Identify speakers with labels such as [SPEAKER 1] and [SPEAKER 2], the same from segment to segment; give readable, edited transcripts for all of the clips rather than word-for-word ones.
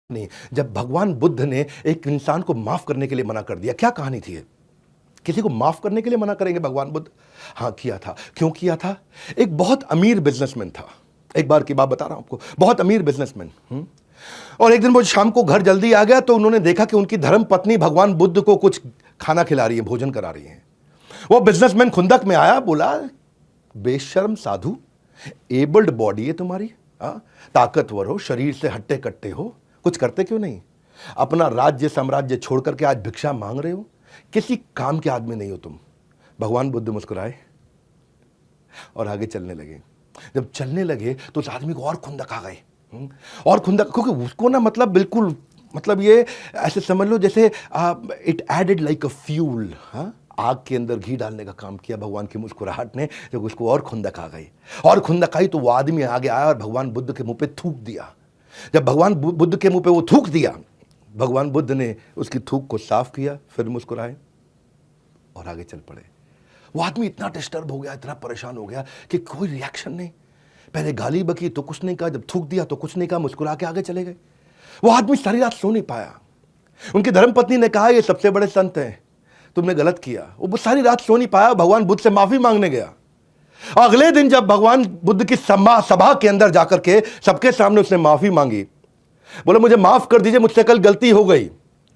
[SPEAKER 1] नहीं, जब भगवान बुद्ध ने एक इंसान को माफ करने के लिए मना कर दिया, क्या कहानी थी ये? किसी को माफ करने के लिए मना करेंगे भगवान बुद्ध? हाँ, किया था। क्यों किया था? एक बहुत अमीर बिजनेसमैन था, एक बार की बात बता रहा हूं आपको, बहुत अमीर बिजनेसमैन। और एक दिन वो शाम को घर जल्दी आ गया तो उन्होंने देखा कि उनकी धर्म पत्नी भगवान बुद्ध को कुछ खाना खिला रही है, भोजन करा रही है। वो बिजनेसमैन खुंदक में आया, बोला, बेशर्म साधु, एबल्ड बॉडी है तुम्हारी, ताकतवर हो, शरीर से हट्टे कट्टे हो, कुछ करते क्यों नहीं? अपना राज्य साम्राज्य छोड़ करके आज भिक्षा मांग रहे हो, किसी काम के आदमी नहीं हो तुम। भगवान बुद्ध मुस्कुराए और आगे चलने लगे। जब चलने लगे तो उस आदमी को और खुंदक आ गए, और खुंदक, क्योंकि उसको ना बिल्कुल ये ऐसे समझ लो जैसे it added like a fuel, आग के अंदर घी डालने का काम किया भगवान की मुस्कुराहट ने। जब उसको और खुंदक आ गई, और खुंदक आई तो वो आदमी आगे आया और भगवान बुद्ध के मुंह पे थूक दिया। जब भगवान बुद्ध के मुंह पे वो थूक दिया, भगवान बुद्ध ने उसकी थूक को साफ किया, फिर मुस्कुराए और आगे चल पड़े। वो आदमी इतना डिस्टर्ब हो गया, इतना परेशान हो गया कि कोई रिएक्शन नहीं। पहले गाली बकी तो कुछ नहीं कहा, जब थूक दिया तो कुछ नहीं कहा, मुस्कुरा के आगे चले गए। वो आदमी सारी रात सो नहीं पाया। उनकी धर्मपत्नी ने कहा, ये सबसे बड़े संत हैं, तुमने गलत किया। वो सारी रात सो नहीं पाया, भगवान बुद्ध से माफी मांगने गया। अगले दिन जब भगवान बुद्ध की सभा के अंदर जाकर के सबके सामने उसने माफी मांगी, बोला, मुझे माफ कर दीजिए, मुझसे कल गलती हो गई।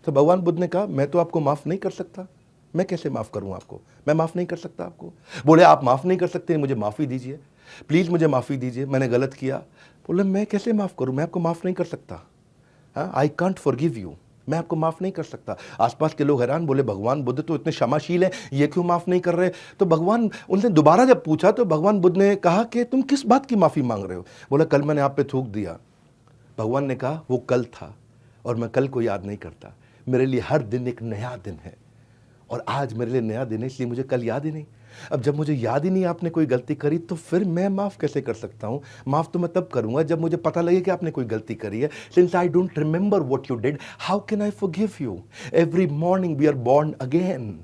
[SPEAKER 1] तो भगवान बुद्ध ने कहा, मैं तो आपको माफ नहीं कर सकता, मैं कैसे माफ करूं आपको, मैं माफ नहीं कर सकता आपको। बोले, आप माफ नहीं कर सकते, मुझे माफी दीजिए, प्लीज मुझे माफी दीजिए, मैंने गलत किया। बोले, मैं कैसे माफ करूं, मैं आपको माफ नहीं कर सकता, आई कांट फॉरगिव यू, मैं आपको माफ नहीं कर सकता। आसपास के लोग हैरान, बोले, भगवान बुद्ध तो इतने क्षमाशील हैं, ये क्यों माफ नहीं कर रहे? तो भगवान, उनसे दोबारा जब पूछा तो भगवान बुद्ध ने कहा कि तुम किस बात की माफी मांग रहे हो? बोला, कल मैंने आप पे थूक दिया। भगवान ने कहा, वो कल था और मैं कल को याद नहीं करता, मेरे लिए हर दिन एक नया दिन है, और आज मेरे लिए नया दिन है, इसलिए मुझे कल याद ही नहीं। अब जब मुझे याद ही नहीं आपने कोई गलती करी, तो फिर मैं माफ कैसे कर सकता हूं? माफ तो मैं तब करूंगा जब मुझे पता लगे कि आपने कोई गलती करी है। Since I don't remember what you did, how can I forgive you? Every morning we are born again.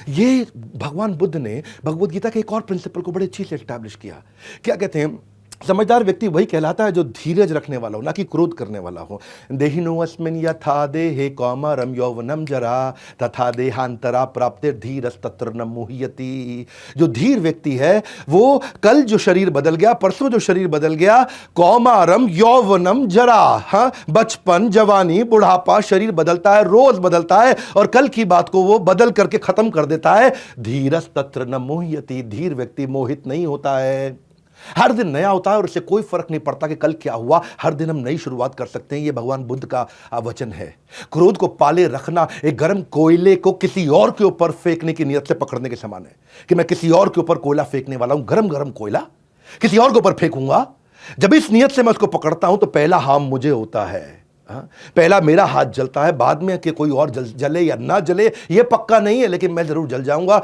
[SPEAKER 1] ये भगवान बुद्ध ने भगवद गीता के एक और प्रिंसिपल को बड़े अच्छी से एस्टैब्लिश किया। क्या कहते हैं? समझदार व्यक्ति वही कहलाता है जो धीरज रखने वाला हो, ना कि क्रोध करने वाला हो। देहिनोऽस्मिन् यथा देहे कौमारं यौवनं जरा तथा देहांतरा प्राप्तिर् धीरस्तत्र न मुह्यति। जो धीर व्यक्ति है वो कल जो शरीर बदल गया, परसों जो शरीर बदल गया, कौमारं यौवनं जरा, बचपन, जवानी, बुढ़ापा, शरीर बदलता है, रोज बदलता है, और कल की बात को वो बदल करके खत्म कर देता है। धीरस्तत्र न मुह्यति, धीर व्यक्ति मोहित नहीं होता है। हर दिन नया होता है और इससे कोई फर्क नहीं पड़ता कि कल क्या हुआ, हर दिन हम नई शुरुआत कर सकते हैं। यह भगवान बुद्ध का वचन है। क्रोध को पाले रखना एक गर्म कोयले को किसी और के ऊपर फेंकने की नियत से पकड़ने के समान है, कि मैं किसी और के ऊपर कोयला फेंकने वाला हूं, गरम गरम कोयला किसी और के ऊपर फेंकूंगा। जब इस नियत से मैं उसको पकड़ता हूं तो पहला हार्म मुझे होता है, पहला मेरा हाथ जलता है, बाद में कि कोई और जले या ना जले यह पक्का नहीं है, लेकिन मैं जरूर जल जाऊंगा।